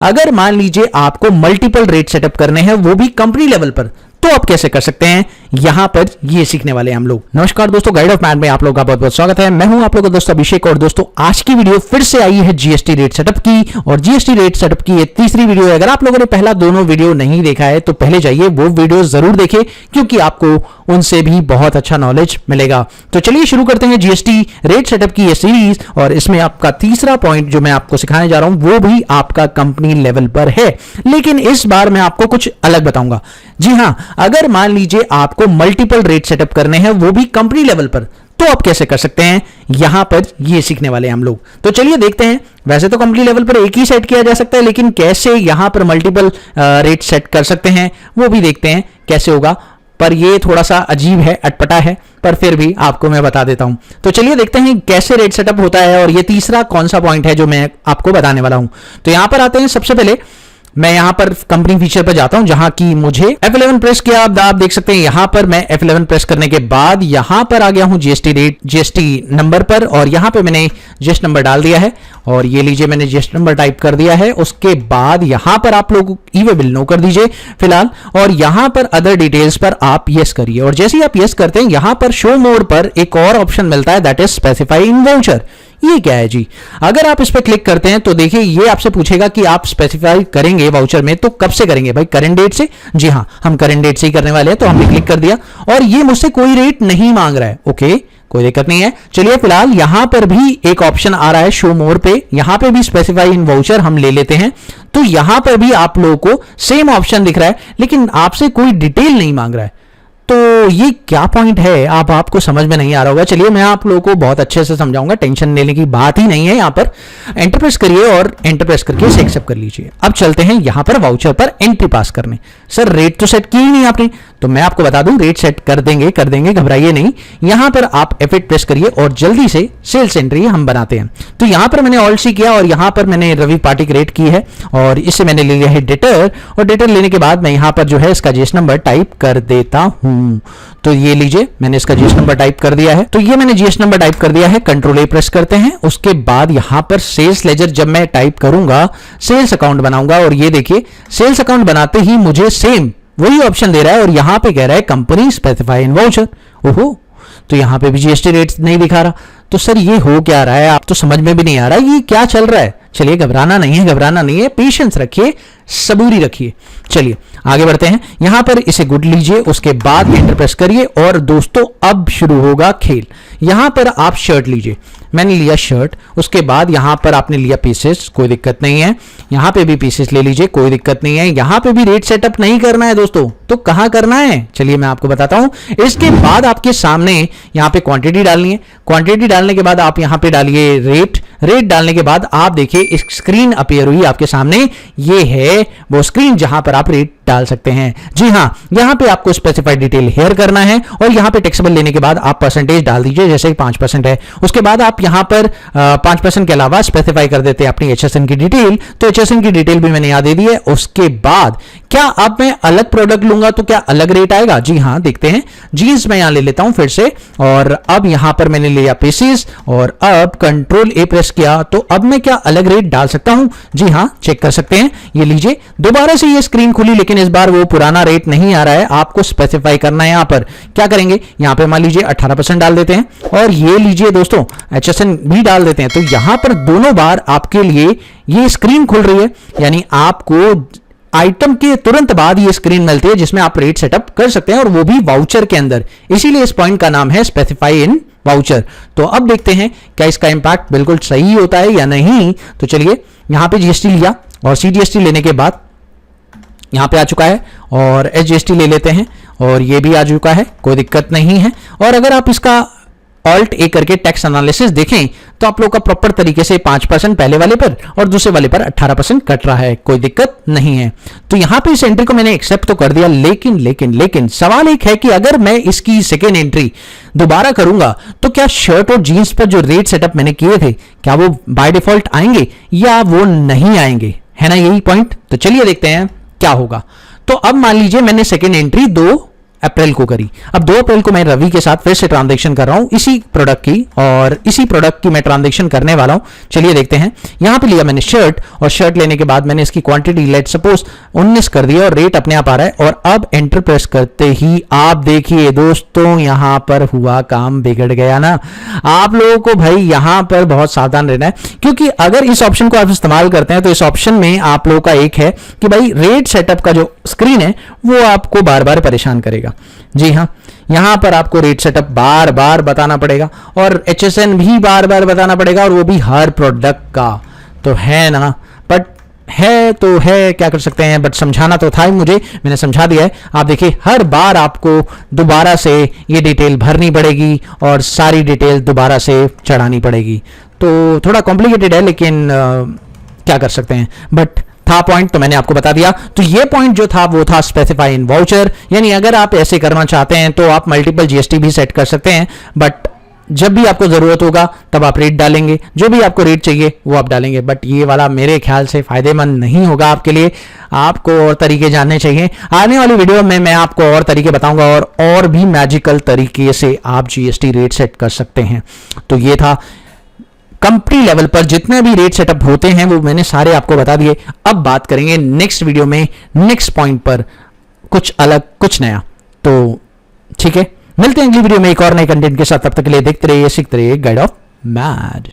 अगर मान लीजिए आपको मल्टीपल रेट सेटअप करने हैं वो भी कंपनी लेवल पर, तो आप कैसे कर सकते हैं, यहां पर ये सीखने वाले हैं हम लोग। नमस्कार दोस्तों, गाइड ऑफ मैथ में आप लोगों का बहुत बहुत स्वागत है। मैं हूं आप लोगों का दोस्त अभिषेक। और दोस्तों आज की वीडियो फिर से आई है जीएसटी रेट सेटअप की, और जीएसटी रेट सेटअप की ये तीसरी वीडियो है। अगर आप लोगों ने पहला दोनों वीडियो नहीं देखा है तो पहले जाइए वो वीडियो जरूर देखें, क्योंकि आपको उनसे भी बहुत अच्छा नॉलेज मिलेगा। तो चलिए शुरू करते हैं जीएसटी रेट सेटअप की ये सीरीज, और इसमें आपका तीसरा पॉइंट जो मैं आपको सिखाने जा रहा हूं वो भी आपका कंपनी लेवल पर है, लेकिन इस बार मैं आपको कुछ अलग बताऊंगा। जी हां, अगर मान लीजिए आपको मल्टीपल रेट सेटअप करने हैं वो भी कंपनी लेवल पर, तो आप कैसे कर सकते हैं, यहां पर ये सीखने वाले हैं हम लोग। तो चलिए देखते हैं। वैसे तो कंपनी लेवल पर एक ही सेट किया जा सकता है, लेकिन कैसे यहां पर मल्टीपल रेट सेट कर सकते हैं वो भी देखते हैं कैसे होगा। पर ये थोड़ा सा अजीब है, अटपटा है, पर फिर भी आपको मैं बता देता हूं। तो चलिए देखते हैं कैसे रेट सेटअप होता है, और ये तीसरा कौन सा पॉइंट है जो मैं आपको बताने वाला हूं। तो यहां पर आते हैं। सबसे पहले मैं यहां पर कंपनी फीचर पर जाता हूं, जहां की मुझे F11 प्रेस किया। आप देख सकते हैं यहां पर मैं F11 प्रेस करने के बाद यहां पर आ गया हूं जीएसटी रेट, जीएसटी नंबर पर, और यहां पे मैंने जीएसटी नंबर डाल दिया है। और ये लीजिए मैंने जीएसटी नंबर टाइप कर दिया है। उसके बाद यहां पर आप लोग ई-वे बिल नो कर दीजिए फिलहाल, और यहां पर अदर डिटेल्स पर आप यस करिए। और जैसे ही आप यस करते हैं यहां पर शो मोर पर एक और ऑप्शन मिलता है, that is specify in voucher. ये क्या है जी? अगर आप इस पर क्लिक करते हैं तो देखिए ये आपसे पूछेगा कि आप स्पेसिफाई करेंगे वाउचर में, तो कब से करेंगे भाई? करंट डेट से। जी हाँ, हम करंट डेट से ही करने वाले हैं, तो हमने क्लिक कर दिया और ये मुझसे कोई रेट नहीं मांग रहा है। ओके, कोई दिक्कत नहीं है। चलिए फिलहाल यहां पर भी एक ऑप्शन आ रहा है शो मोर पे, यहां पे भी स्पेसिफाई इन वाउचर हम ले लेते हैं। तो यहां पर भी आप लोगों को सेम ऑप्शन दिख रहा है, लेकिन आपसे कोई डिटेल नहीं मांग रहा है। तो ये क्या पॉइंट है, आपको समझ में नहीं आ रहा होगा। चलिए मैं आप लोगों को बहुत अच्छे से समझाऊंगा, टेंशन लेने की बात ही नहीं है। यहां पर एंटर प्रेस करिए और एंटर प्रेस करके इसे एक्सेप्ट कर लीजिए। अब चलते हैं यहां पर वाउचर पर एंट्री पास करने। सर रेट तो सेट की ही नहीं आपने, तो मैं आपको बता दूं रेट सेट कर देंगे, घबराइए नहीं। यहां पर आप F8 प्रेस करिए और जल्दी से सेल्स एंट्री हम बनाते हैं। तो यहां पर मैंने ऑल्ट सी किया और यहां पर मैंने रवि पाटिक रेट की है, और इससे मैंने ले लिया है डेटर, और डेटर लेने के बाद मैं यहां पर जो है इसका जीएस नंबर टाइप कर देता हूं। तो ये लीजिए मैंने इसका जीएस नंबर टाइप कर दिया है। तो ये मैंने जीएस नंबर टाइप कर दिया है। कंट्रोल ए प्रेस करते हैं। उसके बाद यहां पर सेल्स लेजर जब मैं टाइप करूंगा सेल्स अकाउंट बनाऊंगा, और ये देखिए सेल्स अकाउंट बनाते ही मुझे सेम वही ऑप्शन दे रहा है, और यहां पे कह रहा है कंपनी स्पेसिफाई इन वाउचर। ओहो, तो यहां पे भी जीएसटी रेट नहीं दिखा रहा। तो सर ये हो क्या रहा है, आप तो समझ में भी नहीं आ रहा ये क्या चल रहा है। चलिए घबराना नहीं है, पेशेंस रखिए, सबूरी रखिए। चलिए आगे बढ़ते हैं। यहां पर इसे गुड लीजिए, उसके बाद एंटर प्रेस करिए, और दोस्तों अब शुरू होगा खेल। यहां पर आप शर्ट लीजिए, मैंने लिया शर्ट। उसके बाद यहां पर आपने लिया पीसेस, कोई दिक्कत नहीं है। यहां पे भी पीसेस ले लीजिए, कोई दिक्कत नहीं है। यहां पे भी रेट सेटअप नहीं करना है दोस्तों, तो कहां करना है चलिए मैं आपको बताता हूं। इसके बाद आपके सामने यहां पे क्वांटिटी डालनी है। क्वांटिटी डालने के बाद आप यहां पे डालिए रेट डालने के बाद आप देखिए एक स्क्रीन अपीयर हुई आपके सामने। ये है वो स्क्रीन जहां पर आप रेट डाल सकते हैं। जी हां, यहां पे आपको स्पेसिफाइड डिटेल हेयर करना है, और यहां पे टेक्सेबल लेने के बाद आप परसेंटेज डाल दीजिए, जैसे 5% है। उसके बाद आप यहां पर 5% के अलावा स्पेसिफाई कर देते हैं अपनी HSN की डिटेल। तो HSN की डिटेल भी मैंने यहां दे दी है। उसके बाद क्या अब मैं अलग प्रोडक्ट लूंगा तो क्या अलग रेट आएगा? जी हां, देखते हैं। जीन्स मैं यहां ले लेता हूं फिर से, और अब यहां पर मैंने लिया पीसेस, और अब कंट्रोल ए प्रेस किया, तो अब मैं क्या अलग रेट डाल सकता हूं? जी हां, चेक कर सकते हैं। ये लीजिए दोबारा से ये स्क्रीन खुली, लेकिन इस बार वो पुराना रेट नहीं आ रहा है। आपको स्पेसिफाई करना है। यहां पर क्या करेंगे, यहां पे मान लीजिए 18% डाल देते हैं, और ये लीजिए दोस्तों HSN भी डाल देते हैं। तो यहां पर दोनों बार आपके लिए ये स्क्रीन खुल रही है, यानी आपको आइटम के तुरंत बाद ये स्क्रीन मिलती है जिसमें आप रेट सेटअप कर सकते हैं, और वो भी वाउचर के अंदर। इसीलिए इस पॉइंट का नाम है स्पेसिफाई इन वाउचर। तो अब देखते हैं क्या इसका इंपैक्ट बिल्कुल सही होता है या नहीं। तो चलिए यहां पे जीएसटी लिया, और CGST लेने के बाद यहां पे आ चुका है, और HGST ले लेते हैं, और ये भी आ चुका है, कोई दिक्कत नहीं है। और अगर आप इसका ऑल्ट ए करके टैक्स एनालिसिस देखें तो आप लोग का प्रॉपर तरीके से 5% पहले वाले पर और दूसरे वाले पर 18% कट रहा है, कोई दिक्कत नहीं है। तो यहां पे इस एंट्री को मैंने एक्सेप्ट तो कर दिया, लेकिन सवाल एक है कि अगर मैं इसकी सेकेंड एंट्री दोबारा करूंगा तो क्या शर्ट और जीन्स पर जो रेट सेटअप मैंने किए थे क्या वो बाय डिफॉल्ट आएंगे या वो नहीं आएंगे, है ना यही पॉइंट। तो चलिए देखते हैं क्या होगा। तो अब मान लीजिए मैंने सेकेंड एंट्री 2 अप्रैल को करी। अब 2 अप्रैल को मैं रवि के साथ फिर से ट्रांजैक्शन कर रहा हूं इसी प्रोडक्ट की, और इसी प्रोडक्ट की मैं ट्रांजैक्शन करने वाला हूं। चलिए देखते हैं। यहां पे लिया मैंने शर्ट, और शर्ट लेने के बाद मैंने इसकी क्वांटिटी लेट सपोज 19 कर दिया, और रेट अपने आप आ रहा है। और अब एंटर प्रेस करते ही आप देखिए दोस्तों, यहां पर हुआ काम बिगड़ गया ना। आप लोगों को भाई यहां पर बहुत सावधान रहना है, क्योंकि अगर इस ऑप्शन को आप इस्तेमाल करते हैं तो इस ऑप्शन में आप लोगों का एक है कि भाई रेट सेटअप का जो स्क्रीन है वो आपको बार बार परेशान करेगा। जी हाँ, यहां पर आपको रेट सेटअप बार बार बताना पड़ेगा, और HSN भी बार बार बताना पड़ेगा, और वो भी हर प्रोडक्ट का। तो है ना, बट है तो है, क्या कर सकते हैं, बट समझाना तो था ही मुझे, मैंने समझा दिया है। आप देखिए हर बार आपको दोबारा से ये डिटेल भरनी पड़ेगी और सारी डिटेल दोबारा से चढ़ानी पड़ेगी। तो थोड़ा कॉम्प्लिकेटेड है, लेकिन क्या कर सकते हैं, बट था पॉइंट तो मैंने आपको बता दिया। तो ये पॉइंट जो था वो था स्पेसिफाई इन वाउचर, यानी अगर आप ऐसे करना चाहते हैं तो आप मल्टीपल GST भी सेट कर सकते हैं, बट जब भी आपको जरूरत होगा तब आप रेट डालेंगे, जो भी आपको रेट चाहिए वो आप डालेंगे। बट ये वाला मेरे ख्याल से फायदेमंद नहीं होगा आपके लिए, आपको और तरीके जानने चाहिए। आने वाली वीडियो में मैं आपको और तरीके बताऊंगा, और भी मैजिकल तरीके से आप GST रेट सेट कर सकते हैं। तो ये था कंपनी लेवल पर जितने भी रेट सेटअप होते हैं वो मैंने सारे आपको बता दिए। अब बात करेंगे नेक्स्ट वीडियो में नेक्स्ट पॉइंट पर, कुछ अलग कुछ नया। तो ठीक है, मिलते हैं अगली वीडियो में एक और नए कंटेंट के साथ। तब तक के लिए देखते रहिए, सीखते रहिए गाइड ऑफ मैड।